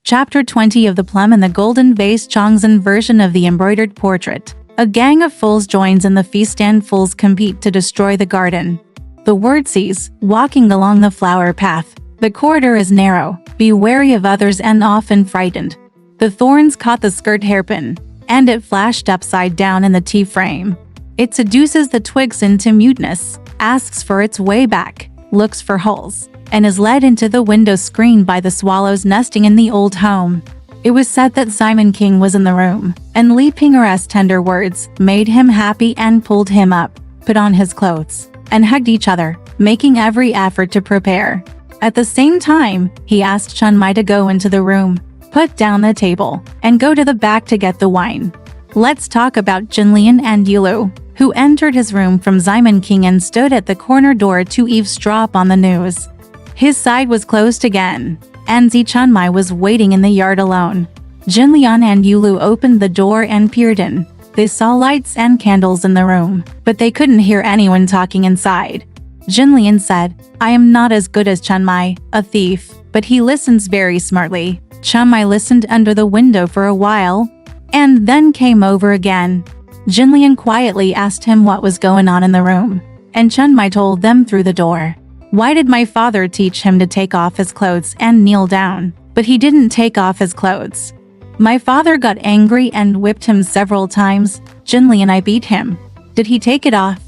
Chapter 20 of The Plum and the Golden Vase. Chongzhen version of the embroidered portrait. A gang of fools joins in the feast and fools compete to destroy the garden. The word says, walking along the flower path. The corridor is narrow, be wary of others and often frightened. The thorns caught the skirt hairpin, and it flashed upside down in the tea frame. It seduces the twigs into muteness, asks for its way back, looks for holes, and is led into the window screen by the swallows nesting in the old home. It was said that Simon King was in the room, and Li Pinger's tender words made him happy and pulled him up, put on his clothes, and hugged each other, making every effort to prepare. At the same time, he asked Chun Mai to go into the room, put down the table, and go to the back to get the wine. Let's talk about Jinlian and Yulu, who entered his room from Simon King and stood at the corner door to eavesdrop on the news. His side was closed again, and Chun Mai was waiting in the yard alone. Jinlian and Yulu opened the door and peered in. They saw lights and candles in the room, but they couldn't hear anyone talking inside. Jinlian said, I am not as good as Chun Mai, a thief, but he listens very smartly. Chun Mai listened under the window for a while, and then came over again. Jinlian quietly asked him what was going on in the room, and Chun Mai told them through the door. Why did my father teach him to take off his clothes and kneel down? But he didn't take off his clothes. My father got angry and whipped him several times. Jinli and I beat him. Did he take it off?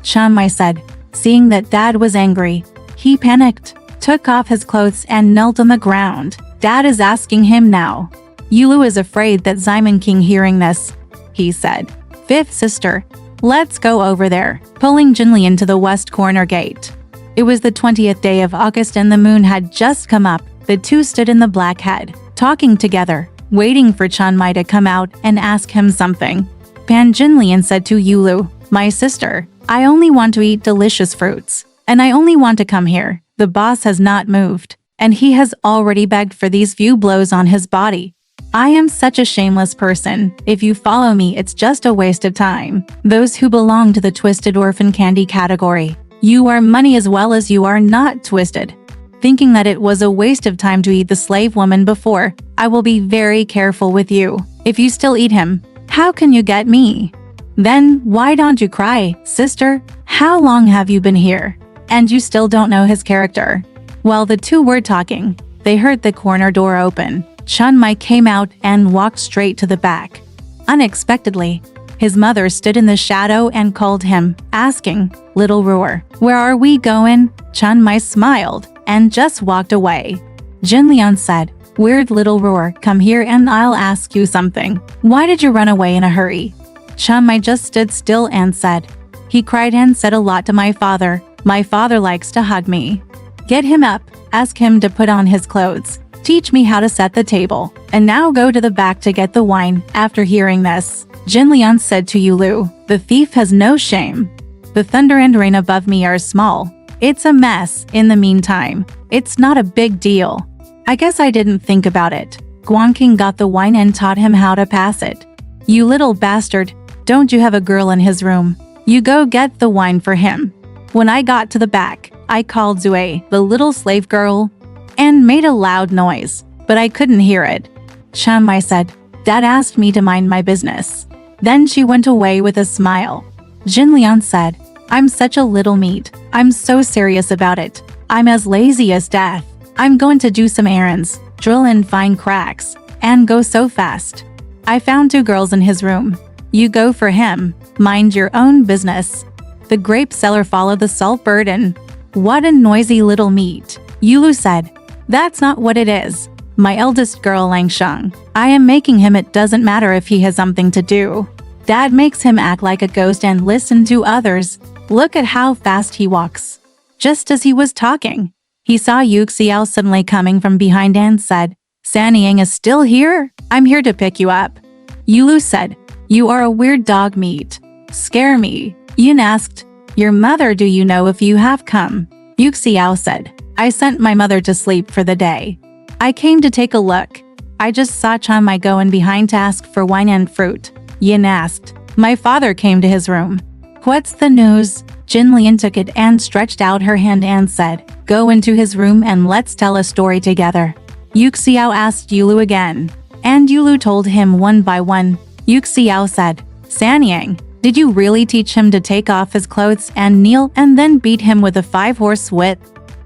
Chun Mai said, seeing that Dad was angry. He panicked, took off his clothes and knelt on the ground. Dad is asking him now. Yulu is afraid that Simon King hearing this. He said, Fifth sister, let's go over there, pulling Jinlian to the west corner gate. It was the 20th day of August and the moon had just come up. The two stood in the black head, talking together, waiting for Chun Mai to come out and ask him something. Pan Jinlian said to Yulu, my sister, I only want to eat delicious fruits, and I only want to come here. The boss has not moved, and he has already begged for these few blows on his body. I am such a shameless person. If you follow me, it's just a waste of time. Those who belong to the twisted orphan candy category. You are money as well as you are not twisted. Thinking that it was a waste of time to eat the slave woman before, I will be very careful with you. If you still eat him, how can you get me? Then why don't you cry, sister? How long have you been here? And you still don't know his character. While the two were talking, they heard the corner door open. Chun Mai came out and walked straight to the back. Unexpectedly, his mother stood in the shadow and called him, asking, Little Roar, where are we going? Chun Mai smiled and just walked away. Jinlian said, Weird Little Roar, come here and I'll ask you something. Why did you run away in a hurry? Chun Mai just stood still and said, He cried and said a lot to my father. My father likes to hug me. Get him up, ask him to put on his clothes. Teach me how to set the table, and now go to the back to get the wine. After hearing this, Jinlian said to Yulu, the thief has no shame. The thunder and rain above me are small. It's a mess. In the meantime, it's not a big deal. I guess I didn't think about it. Guangqing got the wine and taught him how to pass it. You little bastard, don't you have a girl in his room? You go get the wine for him. When I got to the back, I called Zue, the little slave girl, and made a loud noise, but I couldn't hear it. Chun Mai said, Dad asked me to mind my business. Then she went away with a smile. Jinlian said, I'm such a little meat. I'm so serious about it. I'm as lazy as death. I'm going to do some errands, drill and find cracks, and go so fast. I found two girls in his room. You go for him. Mind your own business. The grape seller followed the salt burden. What a noisy little meat. Yulu said, That's not what it is. My eldest girl Langsheng. I am making him. It doesn't matter if he has something to do. Dad makes him act like a ghost and listen to others. Look at how fast he walks. Just as he was talking, he saw Yu Xiao suddenly coming from behind and said, Sanyang is still here? I'm here to pick you up. Yulu said, You are a weird dog meat. Scare me. Yin asked, Your mother, do you know if you have come? Yu Xiao said, I sent my mother to sleep for the day. I came to take a look. I just saw Chun Mai go in behind to ask for wine and fruit. Yin asked. My father came to his room. What's the news? Jinlian took it and stretched out her hand and said, Go into his room and let's tell a story together. Yuxiao asked Yulu again. And Yulu told him one by one. Yuxiao said, Sanyang, did you really teach him to take off his clothes and kneel and then beat him with a 5-horse whip?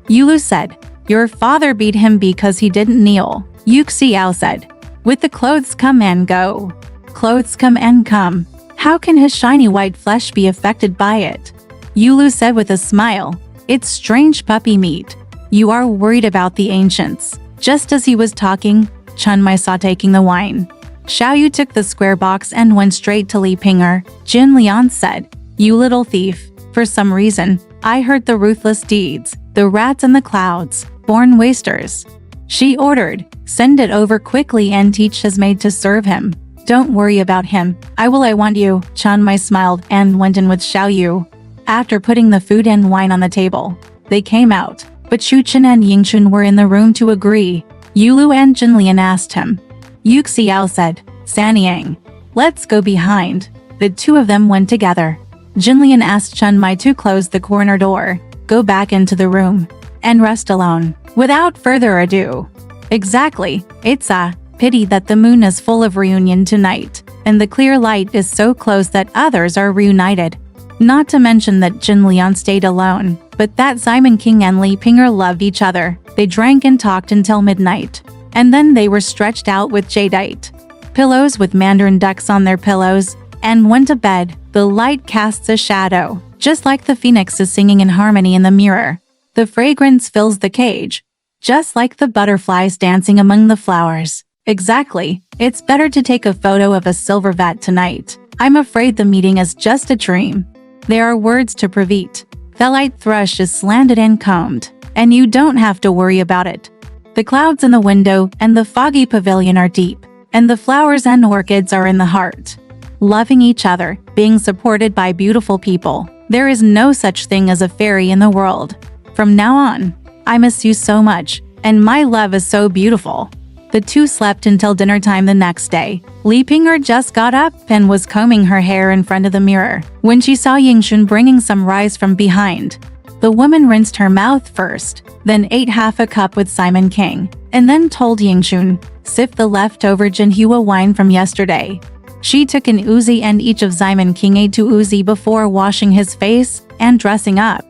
Yulu said, your father beat him because he didn't kneel. Yuxiao said, with the clothes come and go. Clothes come and come. How can his shiny white flesh be affected by it? Yulu said with a smile, it's strange puppy meat. You are worried about the ancients. Just as he was talking, Chun Mai saw taking the wine. Xiaoyu took the square box and went straight to Li Pinger. Jin Lian said, you little thief. For some reason, I heard the ruthless deeds, the rats in the clouds, born wasters. She ordered, send it over quickly and teach his maid to serve him. Don't worry about him. I want you. Chun Mai smiled and went in with Xiaoyu. After putting the food and wine on the table, they came out, but Shu Chen and Yingchun were in the room to agree. Yulu and Jinlian asked him. Yuxiao said, Sanyang, let's go behind. The two of them went together. Jinlian asked Chun Mai to close the corner door, go back into the room, and rest alone. Without further ado. Exactly, it's a pity that the moon is full of reunion tonight, and the clear light is so close that others are reunited. Not to mention that Jin Lian stayed alone, but that Simon King and Li Pinger loved each other. They drank and talked until midnight. And then they were stretched out with jadeite pillows with mandarin ducks on their pillows, and went to bed. The light casts a shadow, just like the phoenix is singing in harmony in the mirror. The fragrance fills the cage, just like the butterflies dancing among the flowers. Exactly, it's better to take a photo of a silver vat tonight. I'm afraid the meeting is just a dream. There are words to prove it. Thelite thrush is slanted and combed, and you don't have to worry about it. The clouds in the window and the foggy pavilion are deep, and the flowers and orchids are in the heart. Loving each other, being supported by beautiful people. There is no such thing as a fairy in the world. From now on, I miss you so much, and my love is so beautiful. The two slept until dinner time the next day. Li Pinger just got up and was combing her hair in front of the mirror when she saw Yingxun bringing some rice from behind. The woman rinsed her mouth first, then ate half a cup with Simon King, and then told Yingxun, sift the leftover Jinhua wine from yesterday. She took an Uzi and each of Simon King ate 2 Uzi before washing his face and dressing up.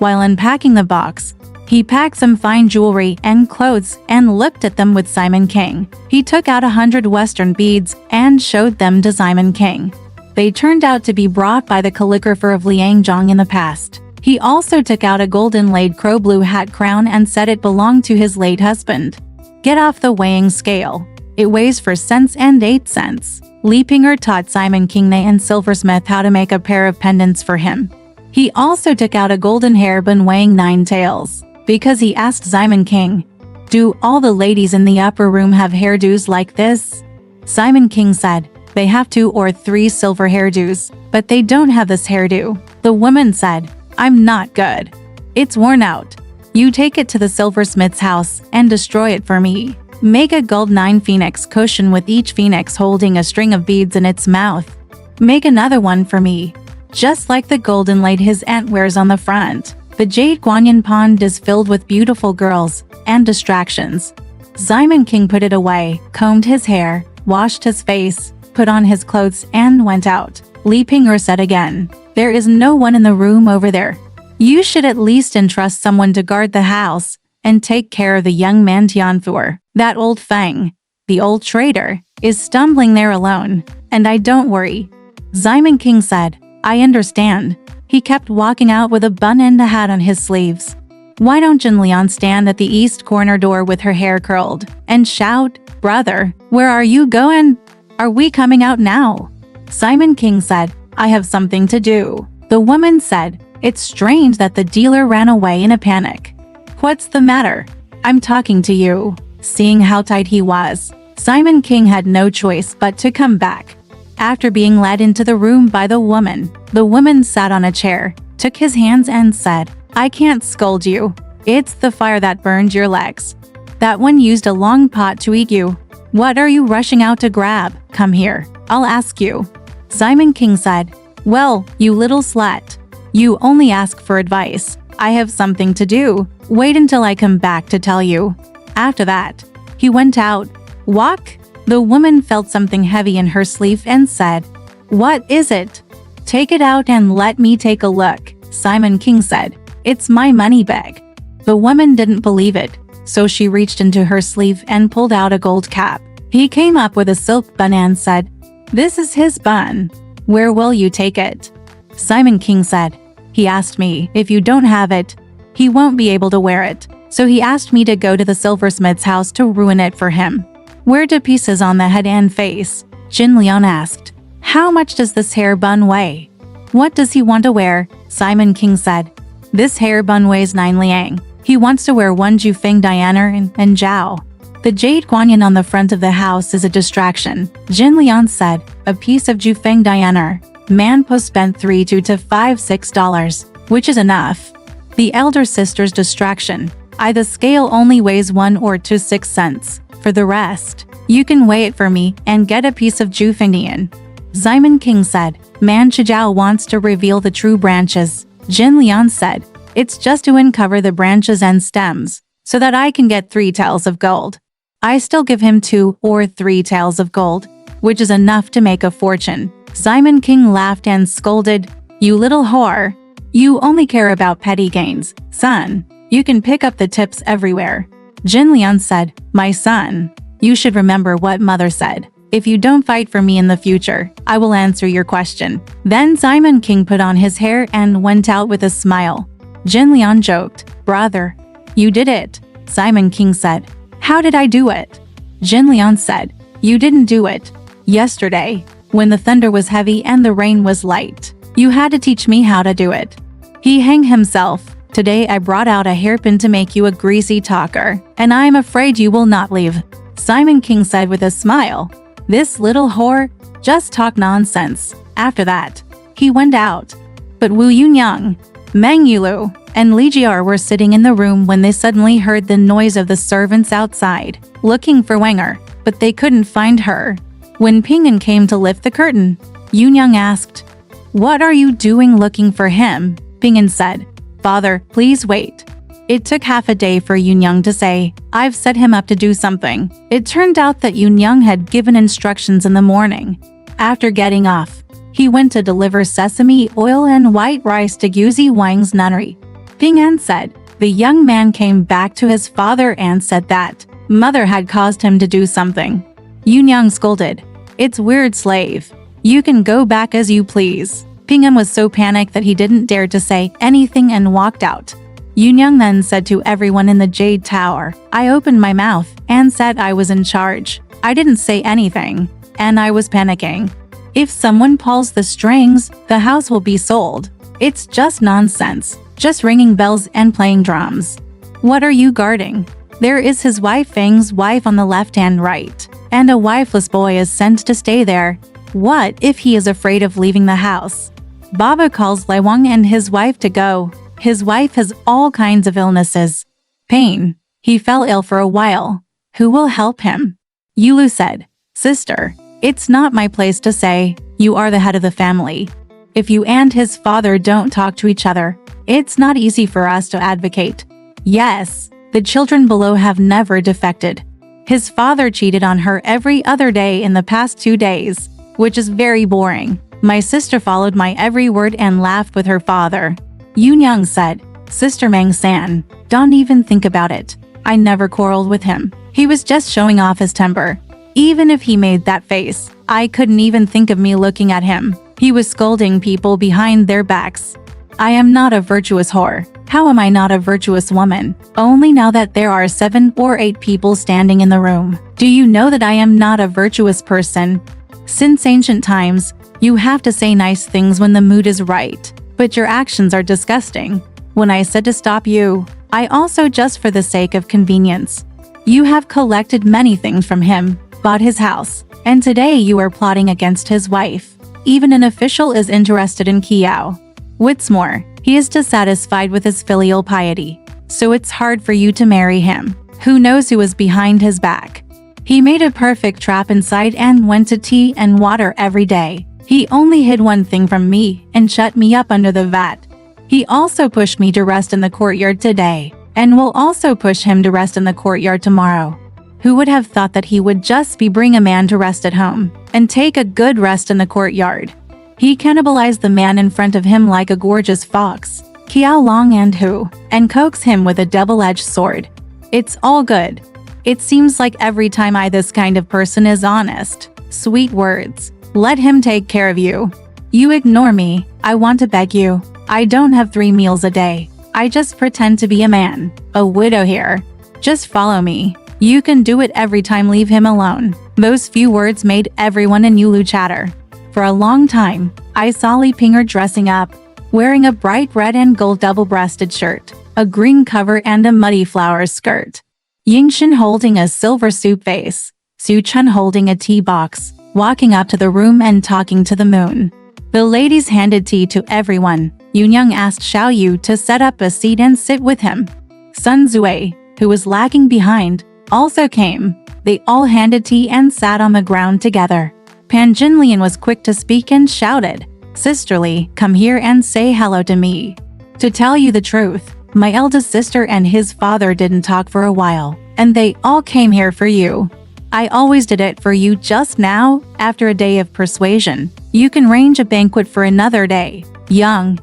While unpacking the box, he packed some fine jewelry and clothes and looked at them with Simon King. He took out 100 Western beads and showed them to Simon King. They turned out to be brought by the calligrapher of Liangzhong in the past. He also took out a golden-laid crow blue hat crown and said it belonged to his late husband. Get off the weighing scale. It weighs 4 cents and 8 cents. Li Pinger taught Simon King and silversmith how to make a pair of pendants for him. He also took out a golden hairband weighing 9 taels, because he asked Simon King, do all the ladies in the upper room have hairdos like this? Simon King said, they have 2 or 3 silver hairdos, but they don't have this hairdo. The woman said, I'm not good. It's worn out. You take it to the silversmith's house and destroy it for me. Make a gold 9 phoenix cushion with each phoenix holding a string of beads in its mouth. Make another one for me, just like the golden laid his aunt wears on the front. The Jade Guanyin pond is filled with beautiful girls and distractions. Simon King put it away, combed his hair, washed his face, put on his clothes and went out. Li Pinger said again, there is no one in the room over there. You should at least entrust someone to guard the house and take care of the young man Tianfu. That old Feng, the old traitor, is stumbling there alone, and I don't worry. Simon King said, I understand. He kept walking out with a bun and a hat on his sleeves. Why don't Jin Lian stand at the east corner door with her hair curled and shout, brother, where are you going? Are we coming out now? Simon King said, I have something to do. The woman said, it's strange that the dealer ran away in a panic. What's the matter? I'm talking to you. Seeing how tight he was, Simon King had no choice but to come back. After being led into the room by the woman sat on a chair, took his hands and said, I can't scold you. It's the fire that burned your legs. That one used a long pot to eat you. What are you rushing out to grab? Come here, I'll ask you. Simon King said, well, you little slut. You only ask for advice. I have something to do. Wait until I come back to tell you. After that, He went out. Walk? The woman felt something heavy in her sleeve and said, "What is it?" "Take it out and let me take a look," Simon King said. "It's my money bag." The woman didn't believe it, so she reached into her sleeve and pulled out a gold cap. He came up with a silk bun and said, "This is his bun. Where will you take it?" Simon King said, "He asked me, if you don't have it, he won't be able to wear it. So he asked me to go to the silversmith's house to ruin it for him." "Where do pieces on the head and face?" Jin Liang asked. "How much does this hair bun weigh?" "What does he want to wear?" Simon King said. "This hair bun weighs 9 liang. He wants to wear 1 Jufeng diameter and Zhao. The jade guanyin on the front of the house is a distraction," Jin Liang said. "A piece of Jufeng diameter. Manpo spent $3 to $5-6, which is enough." The elder sister's distraction. The scale only weighs 1 or 2 6 cents. For the rest, you can weigh it for me and get a piece of Jufeng. Simon King said. "Man Chizhao wants to reveal the true branches," Jin Liang said. "It's just to uncover the branches and stems, so that I can get 3 taels of gold. I still give him 2 or 3 taels of gold, which is enough to make a fortune." Simon King laughed and scolded, "You little whore. You only care about petty gains, son. You can pick up the tips everywhere." Jin Liang said, "My son, you should remember what mother said. If you don't fight for me in the future, I will answer your question." Then Simon King put on his hair and went out with a smile. Jin Liang joked, "Brother, you did it." Simon King said, "How did I do it?" Jin Liang said, "You didn't do it. Yesterday, when the thunder was heavy and the rain was light, you had to teach me how to do it." He hanged himself. "Today I brought out a hairpin to make you a greasy talker, and I am afraid you will not leave." Simon King said with a smile, "This little whore, just talk nonsense." After that, he went out. But Wu Yunyang, Meng Yulu, and Li Jiar were sitting in the room when they suddenly heard the noise of the servants outside, looking for Wenger, but they couldn't find her. When Ping'an came to lift the curtain, Yunyang asked, "What are you doing looking for him?" Ping'an said, "Father, please wait." It took half a day for Yunyang to say, "I've set him up to do something." It turned out that Yunyang had given instructions in the morning. After getting off, he went to deliver sesame oil and white rice to Guzi Wang's nunnery. Ping'an said, the young man came back to his father and said that mother had caused him to do something. Yunyang scolded, "It's weird, slave. You can go back as you please." Ping'an was so panicked that he didn't dare to say anything and walked out. Yunyang then said to everyone in the Jade Tower, "I opened my mouth and said I was in charge. I didn't say anything, and I was panicking. If someone pulls the strings, the house will be sold. It's just nonsense, just ringing bells and playing drums. What are you guarding? There is his wife Feng's wife on the left and right, and a wifeless boy is sent to stay there. What if he is afraid of leaving the house? Baba calls Lai Wang and his wife to go. His wife has all kinds of illnesses. Pain. He fell ill for a while. Who will help him?" Yulu said, "Sister, it's not my place to say. You are the head of the family. If you and his father don't talk to each other, it's not easy for us to advocate." Yes, the children below have never defected. His father cheated on her every other day in the past 2 days, which is very boring. My sister followed my every word and laughed with her father. Yunyang said, "Sister Meng-san, don't even think about it. I never quarreled with him. He was just showing off his temper. Even if he made that face, I couldn't even think of me looking at him. He was scolding people behind their backs. I am not a virtuous whore. How am I not a virtuous woman? Only now that there are 7 or 8 people standing in the room. Do you know that I am not a virtuous person? Since ancient times, you have to say nice things when the mood is right, but your actions are disgusting. When I said to stop you, I also just for the sake of convenience. You have collected many things from him, bought his house, and today you are plotting against his wife. Even an official is interested in Kiao. What's more, he is dissatisfied with his filial piety, so it's hard for you to marry him. Who knows who is behind his back? He made a perfect trap inside and went to tea and water every day. He only hid one thing from me and shut me up under the vat. He also pushed me to rest in the courtyard today, and will also push him to rest in the courtyard tomorrow. Who would have thought that he would just bring a man to rest at home and take a good rest in the courtyard? He cannibalized the man in front of him like a gorgeous fox, Kiao Long and Hu, and coaxed him with a double-edged sword. It's all good. It seems like every time this kind of person is honest. Sweet words. Let him take care of you. You ignore me. I want to beg you. I don't have 3 meals a day. I just pretend to be a man, a widow here. Just follow me. You can do it every time. Leave him alone. Those few words made everyone in Yulu chatter. For a long time, I saw Li Ping'er dressing up, wearing a bright red and gold double-breasted shirt, a green cover and a muddy flowers skirt. Yingxin holding a silver soup vase, Su Chun holding a tea box, walking up to the room and talking to the moon. The ladies handed tea to everyone. Yunyang asked Xiao Yu to set up a seat and sit with him. Sun Zui, who was lagging behind, also came. They all handed tea and sat on the ground together. Pan Jinlian was quick to speak and shouted, "Sisterly, come here and say hello to me." To tell you the truth, my eldest sister and his father didn't talk for a while, and they all came here for you. I always did it for you just now. After a day of persuasion, you can arrange a banquet for another day. Young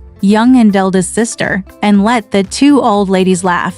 and eldest sister, and let the 2 old ladies laugh.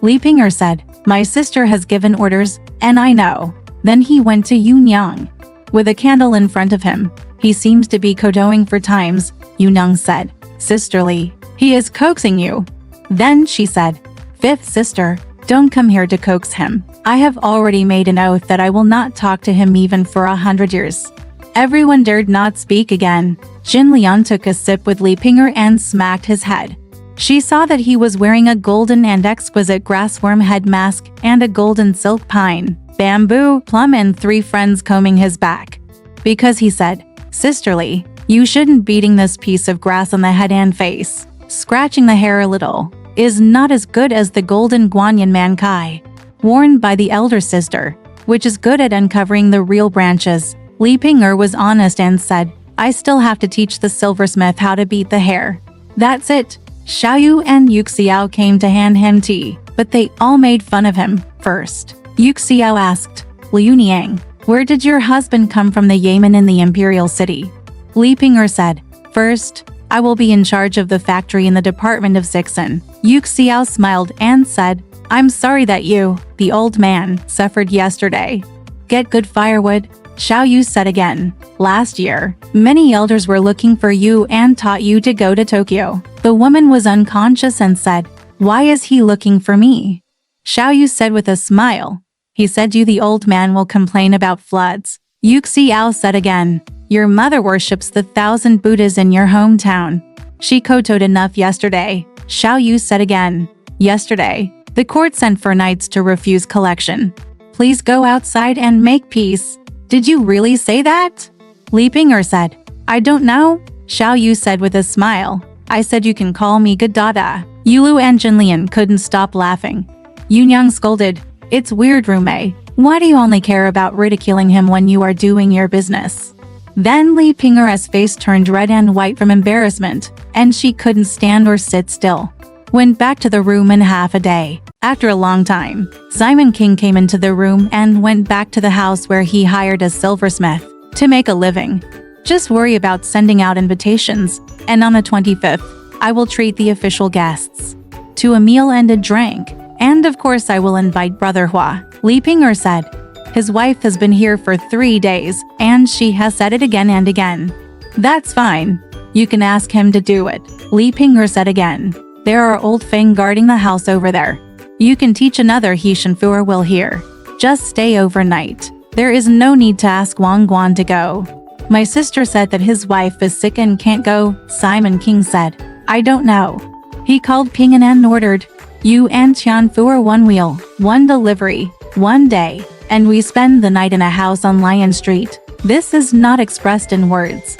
Li Ping'er said, "My sister has given orders, and I know." Then he went to Yunyang. With a candle in front of him, he seems to be kowtowing for times. Yunyang said, "Sisterly, he is coaxing you." Then she said, "Fifth sister, don't come here to coax him. I have already made an oath that I will not talk to him even for 100 years. Everyone dared not speak again. Jin Lian took a sip with Li Ping'er and smacked his head. She saw that he was wearing a golden and exquisite grassworm head mask and a golden silk pine, bamboo, plum and 3 friends combing his back. Because he said, "Sisterly, you shouldn't beating this piece of grass on the head and face. Scratching the hair a little is not as good as the golden guanyin mankai, worn by the elder sister, which is good at uncovering the real branches." Li Ping'er was honest and said, "I still have to teach the silversmith how to beat the hair." That's it. Xiao Yu and Yuxiao came to hand him tea, but they all made fun of him. First, Yuxiao asked, "Liu Niang, where did your husband come from?" "The yeoman in the imperial city." Li Ping'er said, "First, I will be in charge of the factory in the department of Sixen." Yuxiao smiled and said, "I'm sorry that you, the old man, suffered yesterday. Get good firewood." Xiao Yu said again, "Last year, many elders were looking for you and taught you to go to Tokyo." The woman was unconscious and said, "Why is he looking for me?" Xiao Yu said with a smile, "He said you the old man will complain about floods." Yuxiao said again, "Your mother worships the 1,000 Buddhas in your hometown. She kowtowed enough yesterday." Xiao Yu said again, "Yesterday, the court sent for knights to refuse collection. Please go outside and make peace." "Did you really say that?" Li Ping'er said, "I don't know." Xiao Yu said with a smile, "I said you can call me Gadada." Yulu and Jinlian couldn't stop laughing. Yunyang scolded, "It's weird, Rume. Why do you only care about ridiculing him when you are doing your business?" Then Li Ping'er's face turned red and white from embarrassment, and she couldn't stand or sit still. Went back to the room in half a day. After a long time, Simon King came into the room and went back to the house where he hired a silversmith to make a living. "Just worry about sending out invitations, and on the 25th, I will treat the official guests to a meal and a drink, and of course I will invite Brother Hua." Li Ping'er said, "His wife has been here for 3 days, and she has said it again and again." "That's fine. You can ask him to do it." Li Ping'er said again, "There are old Feng guarding the house over there. You can teach another he Shenfuer will hear. Just stay overnight. There is no need to ask Wang Guan to go." "My sister said that his wife is sick and can't go," Simon King said. "I don't know." He called Ping'an and ordered, "You and Tianfuer 1 wheel, 1 delivery, 1 day, and we spend the night in a house on Lion Street." This is not expressed in words.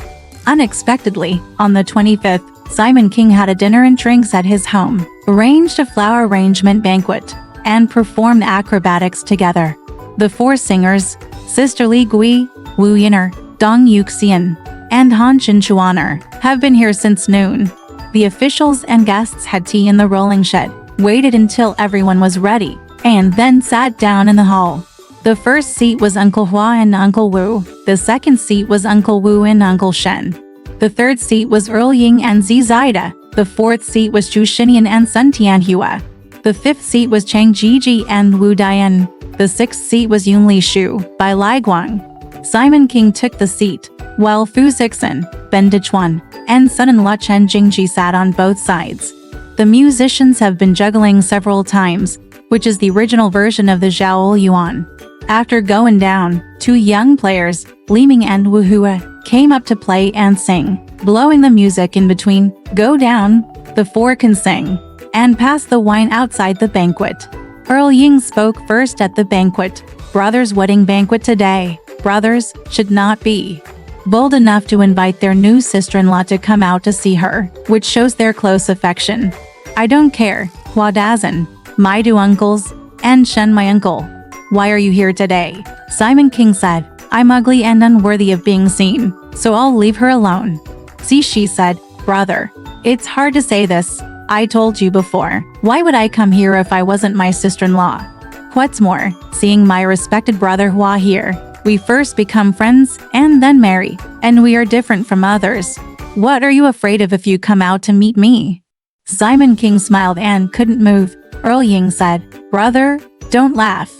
Unexpectedly, on the 25th, Simon King had a dinner and drinks at his home, arranged a flower arrangement banquet, and performed acrobatics together. The 4 singers, Sister Li Gui, Wu Yin'er, Dong Yuxian, and Han Chinchuaner, have been here since noon. The officials and guests had tea in the rolling shed, waited until everyone was ready, and then sat down in the hall. The first seat was Uncle Hua and Uncle Wu. The second seat was Uncle Wu and Uncle Shen. The third seat was Earl Ying and Zi Zaida. The fourth seat was Zhu Xinian and Sun Tianhua. The fifth seat was Chang Jiji and Wu Dian. The sixth seat was Yun Li Shu by Lai Guang. Simon King took the seat, while Fu Zixin, Ben Dechuan, and son-in-law Chen Jingji sat on both sides. The musicians have been juggling several times, which is the original version of the Zhao Yuan. After going down, two young players, Li Ming and Wu Hua, came up to play and sing, blowing the music in between. Go down, the four can sing, and pass the wine outside the banquet. Earl Ying spoke first at the banquet. Brothers' wedding banquet today. Brothers should not be bold enough to invite their new sister-in-law to come out to see her, which shows their close affection. I don't care, Hua Dazan, my two uncles, and Shen my uncle. Why are you here today? Simon King said, I'm ugly and unworthy of being seen, so I'll leave her alone. Zishi said, brother, it's hard to say this. I told you before. Why would I come here if I wasn't my sister-in-law? What's more, seeing my respected brother Hua here, we first become friends and then marry, and we are different from others. What are you afraid of if you come out to meet me? Simon King smiled and couldn't move. Earl Ying said, brother, don't laugh.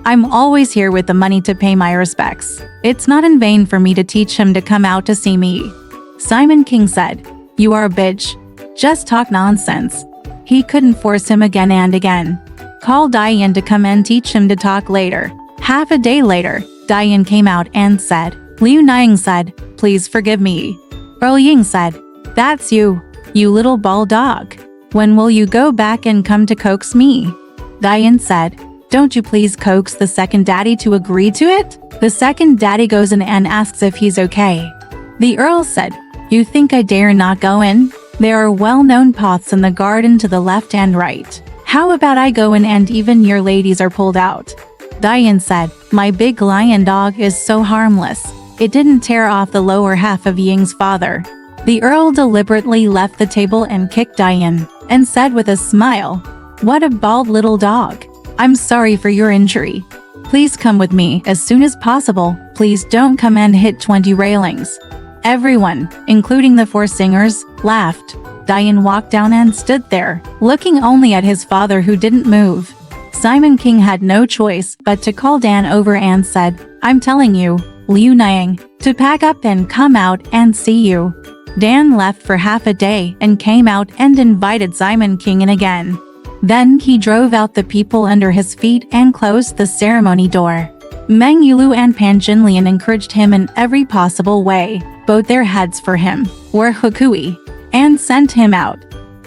I'm always here with the money to pay my respects. It's not in vain for me to teach him to come out to see me. Simon King said, you are a bitch. Just talk nonsense. He couldn't force him again and again. Call Diane to come and teach him to talk later. Half a day later, Diane came out and said, Liu Niang said, please forgive me. Earl Ying said, that's you, you little ball dog. When will you go back and come to coax me? Diane said, don't you please coax the second daddy to agree to it? The second daddy goes in and asks if he's okay. The Earl said, you think I dare not go in? There are well-known paths in the garden to the left and right. How about I go in and even your ladies are pulled out? Diane said, my big lion dog is so harmless. It didn't tear off the lower half of Ying's father. The Earl deliberately left the table and kicked Diane, and said with a smile, what a bald little dog. I'm sorry for your injury. Please come with me as soon as possible. Please don't come and hit 20 railings. Everyone, including the four singers, laughed. Diane walked down and stood there, looking only at his father who didn't move. Simon King had no choice but to call Dan over and said, I'm telling you, Liu Niang, to pack up and come out and see you. Dan left for half a day and came out and invited Simon King in again. Then he drove out the people under his feet and closed the ceremony door. Meng Yulu and Pan Jinlian encouraged him in every possible way, bowed their heads for him, wore hukui, and sent him out.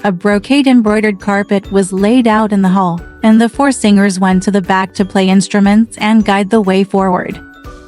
A brocade embroidered carpet was laid out in the hall, and the four singers went to the back to play instruments and guide the way forward.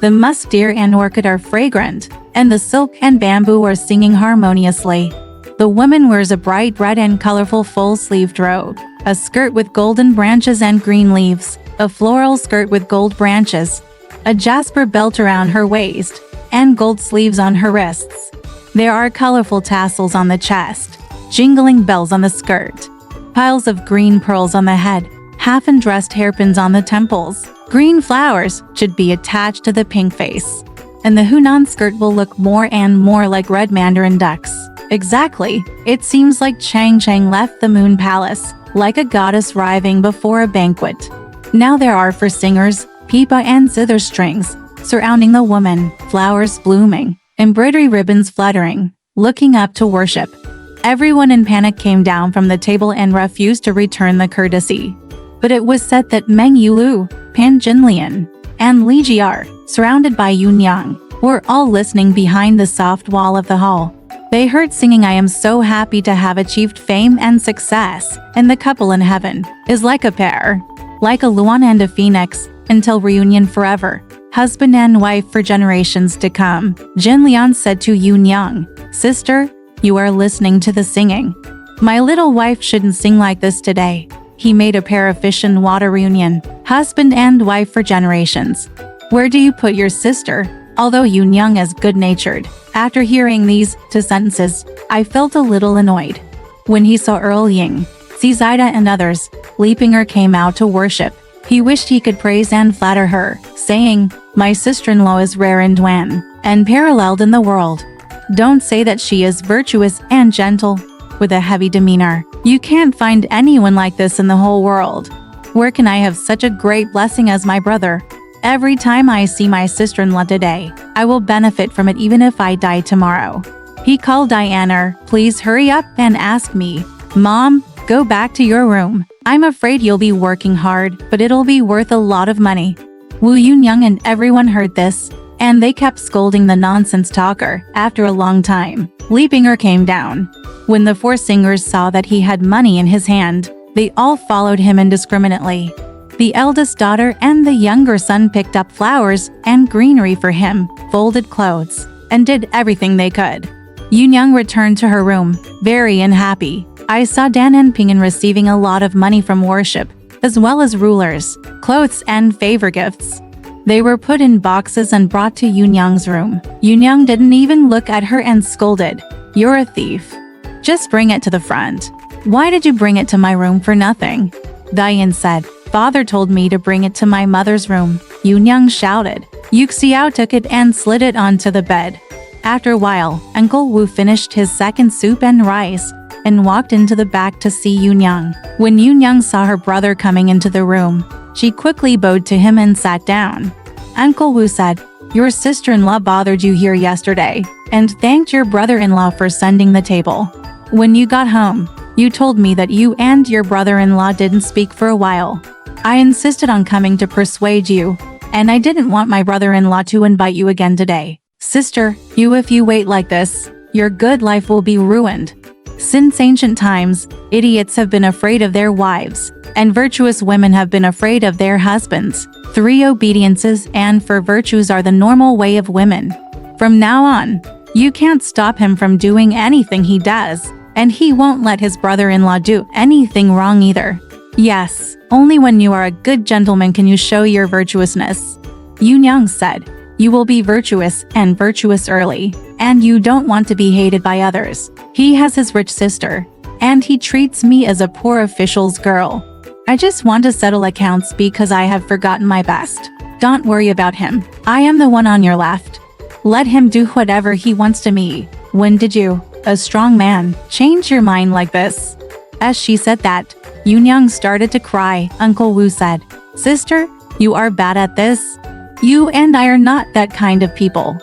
The musk deer and orchid are fragrant, and the silk and bamboo are singing harmoniously. The woman wears a bright red and colorful full-sleeved robe, a skirt with golden branches and green leaves, a floral skirt with gold branches, a jasper belt around her waist, and gold sleeves on her wrists. There are colorful tassels on the chest, jingling bells on the skirt, piles of green pearls on the head, half-undressed hairpins on the temples. Green flowers should be attached to the pink face, and the Hunan skirt will look more and more like red mandarin ducks. Exactly, it seems like Chang left the Moon Palace, like a goddess arriving before a banquet. Now there are for singers, pipa and zither strings, surrounding the woman, flowers blooming, embroidery ribbons fluttering, looking up to worship. Everyone in panic came down from the table and refused to return the courtesy. But it was said that Meng Yulu, Pan Jinlian, and Li Jiar, surrounded by Yun Yang, were all listening behind the soft wall of the hall. They heard singing, I am so happy to have achieved fame and success, and the couple in heaven is like a pair, like a Luan and a phoenix, until reunion forever, husband and wife for generations to come. Jin Lian said to Yun Yang, sister, you are listening to the singing. My little wife shouldn't sing like this today. He made a pair of fish and water reunion, husband and wife for generations. Where do you put your sister? Although Yun Yang is good-natured, after hearing these two sentences, I felt a little annoyed. When he saw Earl Ying, Zi Zaida and others, Li Pinger came out to worship. He wished he could praise and flatter her, saying, "My sister-in-law is rare and unparalleled in the world. Don't say that she is virtuous and gentle." With a heavy demeanor, "You can't find anyone like this in the whole world. Where can I have such a great blessing as my brother? Every time I see my sister-in-law today, I will benefit from it even if I die tomorrow." He called Diana, "Please hurry up and ask me. Mom, go back to your room. I'm afraid you'll be working hard, but it'll be worth a lot of money." Wu Yunyang and everyone heard this, and they kept scolding the nonsense talker. After a long time, Li Ping'er came down. When the four singers saw that he had money in his hand, they all followed him indiscriminately. The eldest daughter and the younger son picked up flowers and greenery for him, folded clothes, and did everything they could. Yunyang returned to her room, very unhappy. "I saw Dan and Ping'an receiving a lot of money from worship, as well as rulers, clothes and favor gifts. They were put in boxes and brought to Yunyang's room. Yunyang didn't even look at her and scolded, 'You're a thief. Just bring it to the front. Why did you bring it to my room for nothing?' Diane said, 'Father told me to bring it to my mother's room.' Yunyang shouted. Yu Xiao took it and slid it onto the bed. After a while, Uncle Wu finished his second soup and rice, and walked into the back to see Yunyang. When Yunyang saw her brother coming into the room, she quickly bowed to him and sat down. Uncle Wu said, "Your sister-in-law bothered you here yesterday, and thanked your brother-in-law for sending the table. When you got home, you told me that you and your brother-in-law didn't speak for a while. I insisted on coming to persuade you, and I didn't want my brother-in-law to invite you again today. Sister, if you wait like this, your good life will be ruined." Since ancient times, idiots have been afraid of their wives, and virtuous women have been afraid of their husbands. 3 obediences and 4 virtues are the normal way of women. From now on, you can't stop him from doing anything he does, and he won't let his brother-in-law do anything wrong either. Yes, only when you are a good gentleman can you show your virtuousness. Yunyang said, "You will be virtuous and virtuous early, and you don't want to be hated by others. He has his rich sister, and he treats me as a poor official's girl. I just want to settle accounts because I have forgotten my best. Don't worry about him. I am the one on your left. Let him do whatever he wants to me." When did you, a strong man, change your mind like this? As she said that, Yunyang started to cry. Uncle Wu said, "Sister, you are bad at this. You and I are not that kind of people.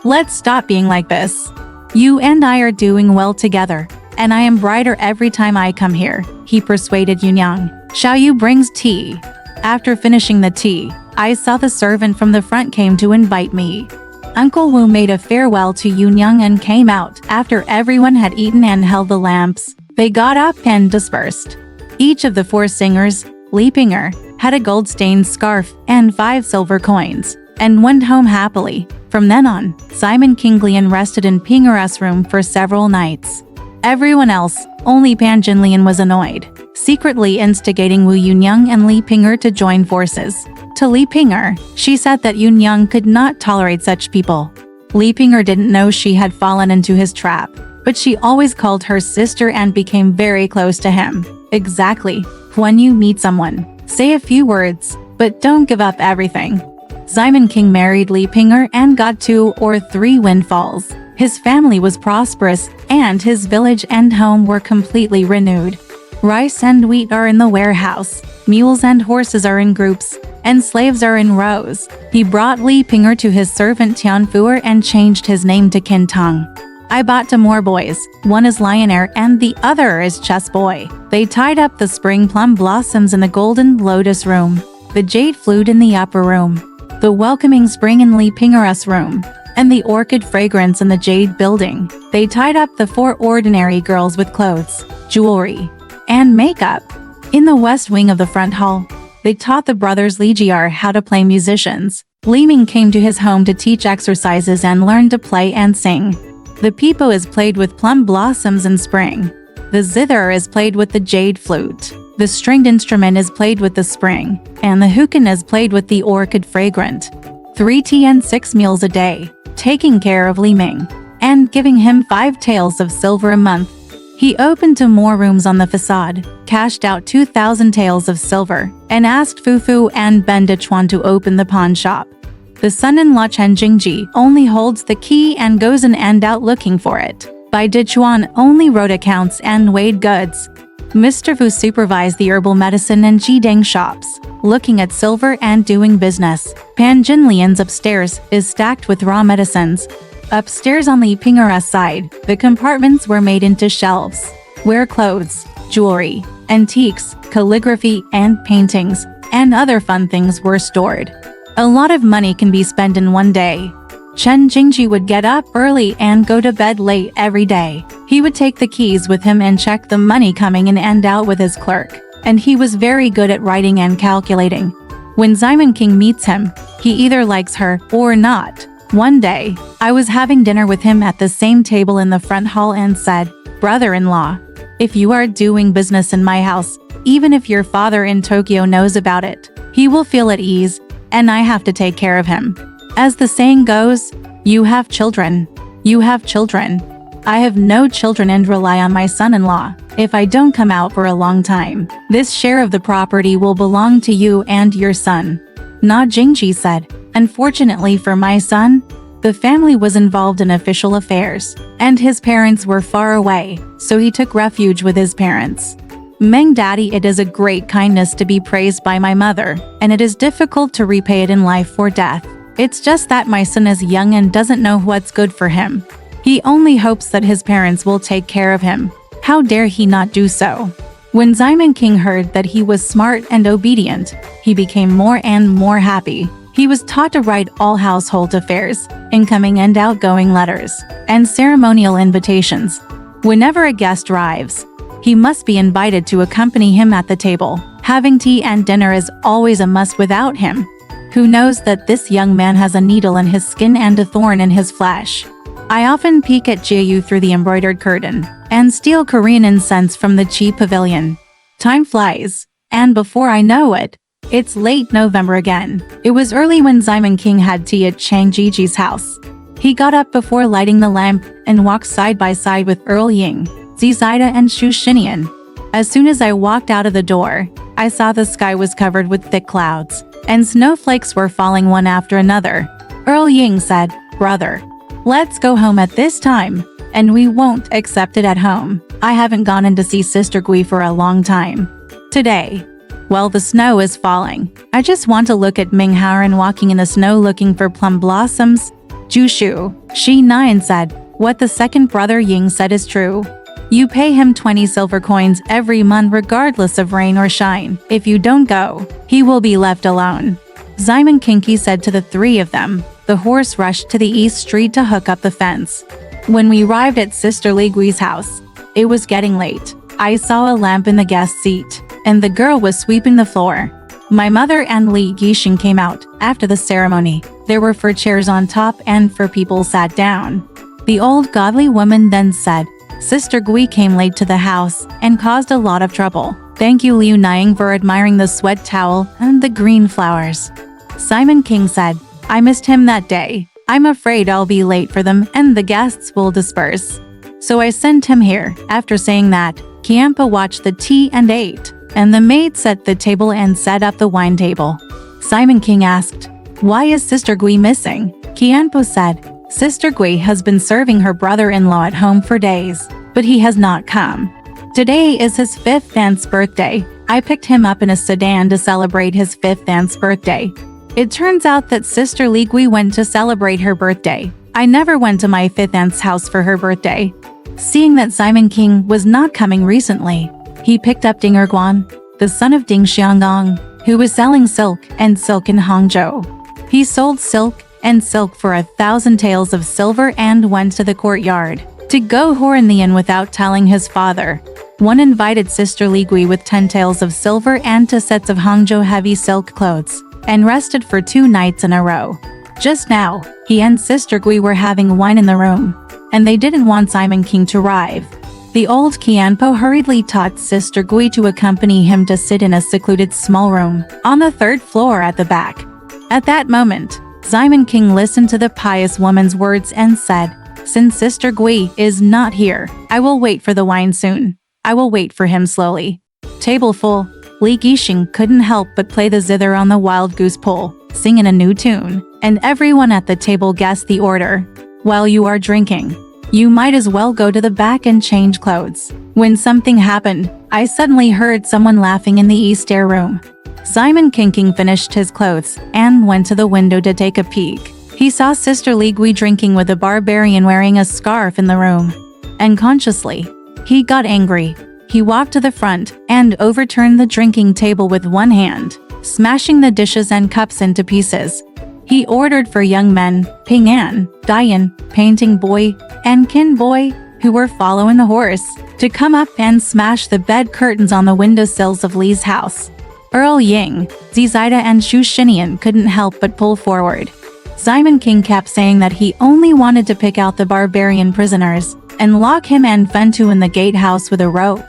Let's stop being like this. You and I are doing well together, and I am brighter every time I come here," he persuaded Yunyang. "Xiaoyu brings tea." After finishing the tea, I saw the servant from the front came to invite me. Uncle Wu made a farewell to Yunyang and came out. After everyone had eaten and held the lamps, they got up and dispersed. Each of the 4 singers, Li Ping'er, had a gold-stained scarf and 5 silver coins, and went home happily. From then on, Simon Kinglian rested in Ping'er's room for several nights. Everyone else, only Pan Jinlian, was annoyed, secretly instigating Wu Yunyang and Li Ping'er to join forces. To Li Ping'er, she said that Yunyang could not tolerate such people. Li Ping'er didn't know she had fallen into his trap, but she always called her sister and became very close to him. Exactly. When you meet someone, say a few words, but don't give up everything. Simon King married Li Ping'er and got 2 or 3 windfalls. His family was prosperous, and his village and home were completely renewed. Rice and wheat are in the warehouse, mules and horses are in groups, and slaves are in rows. He brought Li Ping'er to his servant Tianfu'er and changed his name to Qintang. "I bought 2 more boys, one is Lionaire and the other is Chess Boy." They tied up the spring plum blossoms in the golden lotus room, the jade flute in the upper room, the welcoming spring in Li Ping'er's room, and the orchid fragrance in the jade building. They tied up the 4 ordinary girls with clothes, jewelry, and makeup. In the west wing of the front hall, they taught the brothers Lijiar how to play musicians. Li Ming came to his home to teach exercises and learn to play and sing. The pipo is played with plum blossoms in spring. The zither is played with the jade flute. The stringed instrument is played with the spring, and the hookah is played with the orchid fragrant. 3 tea and 6 meals a day, taking care of Li Ming, and giving him 5 taels of silver a month. He opened two more rooms on the facade, cashed out 2,000 taels of silver, and asked Fufu and Ben Dechuan to open the pawn shop. The son-in-law Chen Jingji only holds the key and goes in and out looking for it. Bai Dechuan only wrote accounts and weighed goods. Mr. Fu supervised the herbal medicine and jidang shops, looking at silver and doing business. Pan Jinlian's upstairs is stacked with raw medicines. Upstairs on Li Pingera's side, the compartments were made into shelves, where clothes, jewelry, antiques, calligraphy and paintings, and other fun things were stored. A lot of money can be spent in one day. Chen Jingji would get up early and go to bed late every day. He would take the keys with him and check the money coming in and out with his clerk, and he was very good at writing and calculating. When Simon King meets him, he either likes her or not. One day, I was having dinner with him at the same table in the front hall and said, "Brother-in-law, if you are doing business in my house, even if your father in Tokyo knows about it, he will feel at ease, and I have to take care of him. As the saying goes, you have children. You have children. I have no children and rely on my son-in-law. If I don't come out for a long time, this share of the property will belong to you and your son." Na Jingji said, "Unfortunately for my son, the family was involved in official affairs, and his parents were far away, so he took refuge with his parents. Meng Daddy, it is a great kindness to be praised by my mother, and it is difficult to repay it in life or death. It's just that my son is young and doesn't know what's good for him. He only hopes that his parents will take care of him. How dare he not do so?" When Simon King heard that he was smart and obedient, he became more and more happy. He was taught to write all household affairs, incoming and outgoing letters, and ceremonial invitations. Whenever a guest arrives, he must be invited to accompany him at the table. Having tea and dinner is always a must without him. Who knows that this young man has a needle in his skin and a thorn in his flesh? I often peek at Jiayu through the embroidered curtain, and steal Korean incense from the cheap pavilion. Time flies, and before I know it, it's late November again. It was early when Simon King had tea at Chang Jiji's house. He got up before lighting the lamp and walked side by side with Earl Ying, Zizida and Shu Shinian. As soon as I walked out of the door, I saw the sky was covered with thick clouds, and snowflakes were falling one after another. Earl Ying said, "Brother, let's go home at this time, and we won't accept it at home. I haven't gone in to see Sister Gui for a long time. Today, while the snow is falling, I just want to look at Ming Haoran walking in the snow looking for plum blossoms." Jushu, Shi Nine said, "What the second brother Ying said is true. You pay him 20 silver coins every month regardless of rain or shine. If you don't go, he will be left alone." Simon Kinky said to the three of them. The horse rushed to the east street to hook up the fence. When we arrived at Sister Li Gui's house, it was getting late. I saw a lamp in the guest seat, and the girl was sweeping the floor. My mother and Li Yixing came out. After the ceremony, there were 4 chairs on top and 4 people sat down. The old godly woman then said, "Sister Gui came late to the house and caused a lot of trouble. Thank you Liu Nying for admiring the sweat towel and the green flowers." Simon King said, "I missed him that day. I'm afraid I'll be late for them and the guests will disperse. So I sent him here." After saying that, Kiampa watched the tea and ate, and the maid set the table and set up the wine table. Simon King asked, "Why is Sister Gui missing?" Kiampa said, "Sister Gui has been serving her brother-in-law at home for days, but he has not come. Today is his 5th aunt's birthday. I picked him up in a sedan to celebrate his 5th aunt's birthday. It turns out that Sister Li Gui went to celebrate her birthday. I never went to my 5th aunt's house for her birthday." Seeing that Simon King was not coming recently, he picked up Ding Erguan, the son of Ding Xiangdong, who was selling silk in Hangzhou. He sold silk for 1,000 taels of silver and went to the courtyard to go whore in the inn without telling his father. One invited Sister Li Gui with 10 taels of silver and 2 sets of Hangzhou heavy silk clothes, and rested for 2 nights in a row. Just now, he and Sister Gui were having wine in the room, and they didn't want Simon King to arrive. The old Qianpo hurriedly taught Sister Gui to accompany him to sit in a secluded small room on the 3rd floor at the back. At that moment, Simon King listened to the pious woman's words and said, Since Sister Gui is not here, I will wait for the wine soon. I will wait for him slowly. Table full. Li Yixing couldn't help but play the zither on the wild goose pole, sing in a new tune, and everyone at the table guessed the order. While you are drinking, you might as well go to the back and change clothes. When something happened, I suddenly heard someone laughing in the East Air room. Simon King finished his clothes and went to the window to take a peek. He saw Sister Li Gui drinking with a barbarian wearing a scarf in the room. Unconsciously, he got angry. He walked to the front and overturned the drinking table with one hand, smashing the dishes and cups into pieces. He ordered for young men, Ping An, Dian, Painting Boy, and Kin Boy, who were following the horse, to come up and smash the bed curtains on the windowsills of Li's house. Earl Ying, Zizida and Shu Shinian couldn't help but pull forward. Simon King kept saying that he only wanted to pick out the barbarian prisoners and lock him and Fentu in the gatehouse with a rope.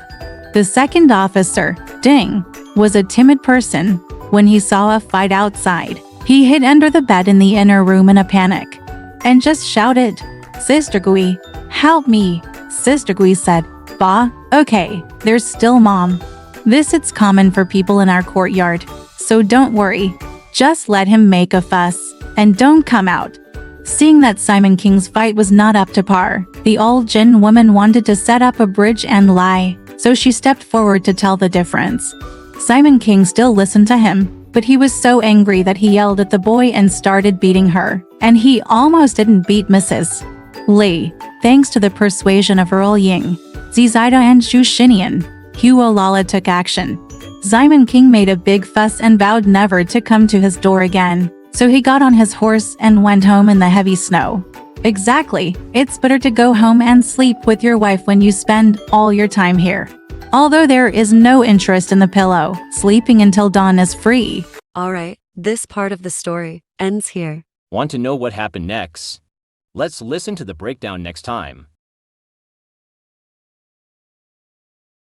The second officer, Ding, was a timid person. When he saw a fight outside, he hid under the bed in the inner room in a panic and just shouted, "Sister Gui, help me." Sister Gui said, "Bah, okay, there's still Mom. It's common for people in our courtyard, so don't worry. Just let him make a fuss, and don't come out." Seeing that Simon King's fight was not up to par, the old Jin woman wanted to set up a bridge and lie, so she stepped forward to tell the difference. Simon King still listened to him, but he was so angry that he yelled at the boy and started beating her, and he almost didn't beat Mrs. Li. Thanks to the persuasion of Earl Ying, Zizida and Shu Shinian, Huo Lala took action. Simon King made a big fuss and vowed never to come to his door again, so he got on his horse and went home in the heavy snow. Exactly, it's better to go home and sleep with your wife when you spend all your time here. Although there is no interest in the pillow, sleeping until dawn is free. Alright, this part of the story ends here. Want to know what happened next? Let's listen to the breakdown next time.